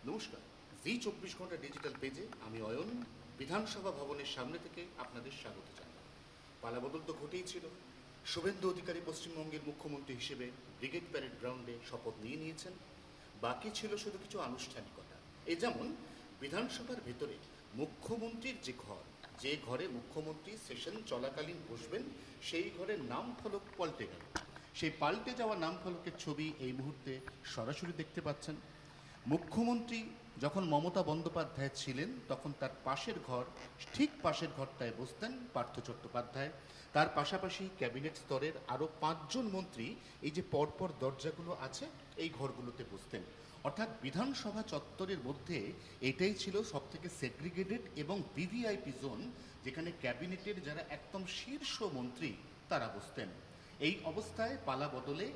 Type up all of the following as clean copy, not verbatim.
নমস্কার। জি 24 ঘন্টা ডিজিটাল পেজে আমি অয়ন বিধানসভা ভবনের সামনে থেকে আপনাদের স্বাগত জানাই। পালাবদল তো ঘটেই ছিল। শুভেন্দু অধিকারী পশ্চিমবঙ্গের মুখ্যমন্ত্রী হিসেবে ব্রিগেড প্যারেড গ্রাউন্ডে শপথ নিয়েছেন। বাকি ছিল শুধু কিছু আনুষ্ঠানিকতা। এই যেমন বিধানসভার ভেতরে মুখ্যমন্ত্রীর যে ঘরে মুখ্যমন্ত্রী সেশন চলাকালীন বসবেন, সেই ঘরের নাম ফলক পাল্টে গেল। সেই পাল্টে যাওয়া নাম ফলকের ছবি এই মুহূর্তে সরাসরি দেখতে পাচ্ছেন। মুখ্যমন্ত্রী যখন মমতা বন্দ্যোপাধ্যায় ছিলেন তখন তার ঠিক পাশের ঘরটায় বসতেন পার্থ চট্টোপাধ্যায়। তার পাশাপাশি ক্যাবিনেট স্তরের আরও 5জন মন্ত্রী এই যে পরপর দরজাগুলো আছে এই ঘরগুলোতে বসতেন। অর্থাৎ বিধানসভা চত্বরের মধ্যে এটাই ছিল সবথেকে সেগ্রিগেটেড এবং ভিভিআইপি জোন, যেখানে ক্যাবিনেটের যারা একদম শীর্ষ মন্ত্রী তারা বসতেন। এই অবস্থায় পালা বদলে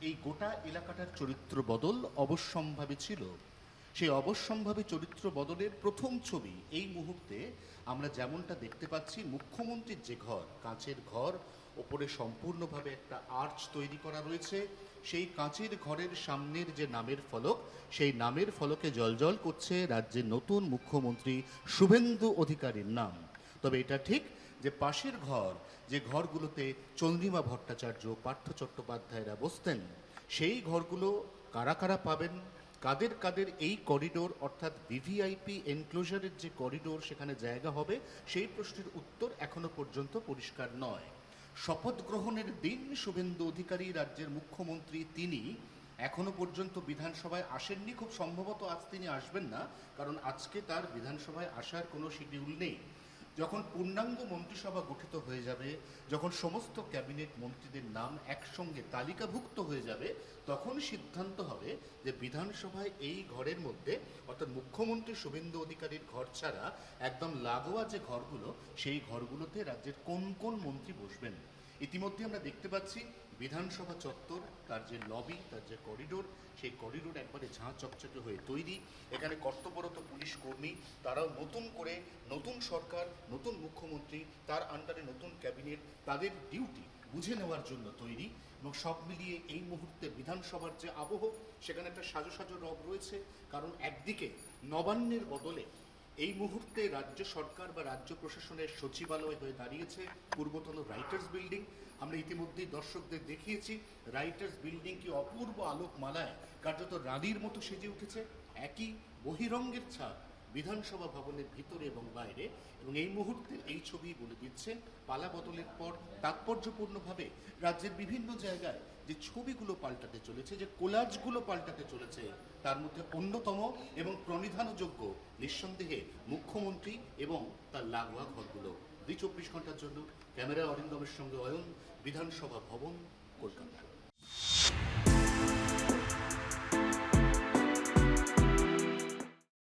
এই গোটা এলাকাটার চরিত্র বদল অবশ্যম্ভাবী ছিল। সেই অবশ্যম্ভাবী চরিত্র বদলের প্রথম ছবি এই মুহূর্তে আমরা যেমনটা দেখতে পাচ্ছি। মুখ্যমন্ত্রীর যে ঘর, কাঁচের ঘর, ওপরে সম্পূর্ণভাবে একটা আর্চ তৈরি করা রয়েছে। সেই কাঁচের ঘরের সামনের যে নামের ফলক, সেই নামের ফলকে জ্বলজ্বল করছে রাজ্যের নতুন মুখ্যমন্ত্রী শুভেন্দু অধিকারীর নাম। তবে এটা ঠিক যে পাশের ঘর, যে ঘরগুলোতে চন্দ্রিমা ভট্টাচার্য, পার্থ চট্টোপাধ্যায়রা বসতেন, সেই ঘরগুলো কারা কারা পাবেন, কাদের কাদের এই করিডোর অর্থাৎ ভিভিআইপি এনক্লোজারের যে করিডোর সেখানে জায়গা হবে, সেই প্রশ্নের উত্তর এখনো পর্যন্ত পরিষ্কার নয়। শপথ গ্রহণের দিন শুভেন্দু অধিকারী রাজ্যের মুখ্যমন্ত্রী, তিনি এখনো পর্যন্ত বিধানসভায় আসেননি। খুব সম্ভবত আজ তিনি আসবেন না, কারণ আজকে তার বিধানসভায় আসার কোনো শিডিউল নেই। যখন পূর্ণাঙ্গ মন্ত্রিসভা গঠিত হয়ে যাবে, যখন সমস্ত ক্যাবিনেট মন্ত্রীদের নাম একসঙ্গে তালিকাভুক্ত হয়ে যাবে, তখন সিদ্ধান্ত হবে যে বিধানসভায় এই ঘরের মধ্যে অর্থাৎ মুখ্যমন্ত্রী শুভেন্দু অধিকারীর ঘর ছাড়া একদম লাগোয়া যে ঘরগুলো, সেই ঘরগুলোতে রাজ্যের কোন কোন মন্ত্রী বসবেন। ইতিমধ্যে আমরা দেখতে পাচ্ছি বিধানসভা চত্বর, তার যে লবি, তার যে করিডোর, সেই করিডোর একবারে ঝাঁ চকচকে হয়ে তৈরি। এখানে কর্তব্যরত পুলিশ কর্মী, তারাও নতুন করে, নতুন সরকার, নতুন মুখ্যমন্ত্রী, তার আন্ডারে নতুন ক্যাবিনেট, তাদের ডিউটি বুঝে নেওয়ার জন্য তৈরি। এবং সব মিলিয়ে এই মুহূর্তে বিধানসভার যে আবহ, সেখানে একটা সাজো সাজো রব রয়েছে। কারণ একদিকে নবান্নের বদলে এই মুহূর্তে রাজ্য সরকার বা রাজ্য প্রশাসনের সচিবালয় হয়ে দাঁড়িয়েছে পূর্বতন রাইটার্স বিল্ডিং। আমরা ইতিমধ্যেই দর্শকদের দেখিয়েছি রাইটার্স বিল্ডিং কি অপূর্ব আলোকমালায় কার্যত রানীর মতো সেজে উঠেছে। একই বহিরঙ্গের ছাপ বিধানসভা ভবনের ভিতরে এবং বাইরে। এবং এই মুহূর্তে এই ছবি বলে দিচ্ছে পালা বদলের পর তাৎপর্যপূর্ণভাবে রাজ্যের বিভিন্ন জায়গায় যে ছবিগুলো পাল্টাতে চলেছে, যে কোলাজগুলো পাল্টাতে চলেছে, তার মধ্যে অন্যতম এবং প্রণিধানযোগ্য নিঃসন্দেহে মুখ্যমন্ত্রী এবং তার লাগোয়া ঘরগুলো। জি 24 ঘন্টার জন্য ক্যামেরা অরিন্দমের সঙ্গে অয়ন, বিধানসভা ভবন, কলকাতা।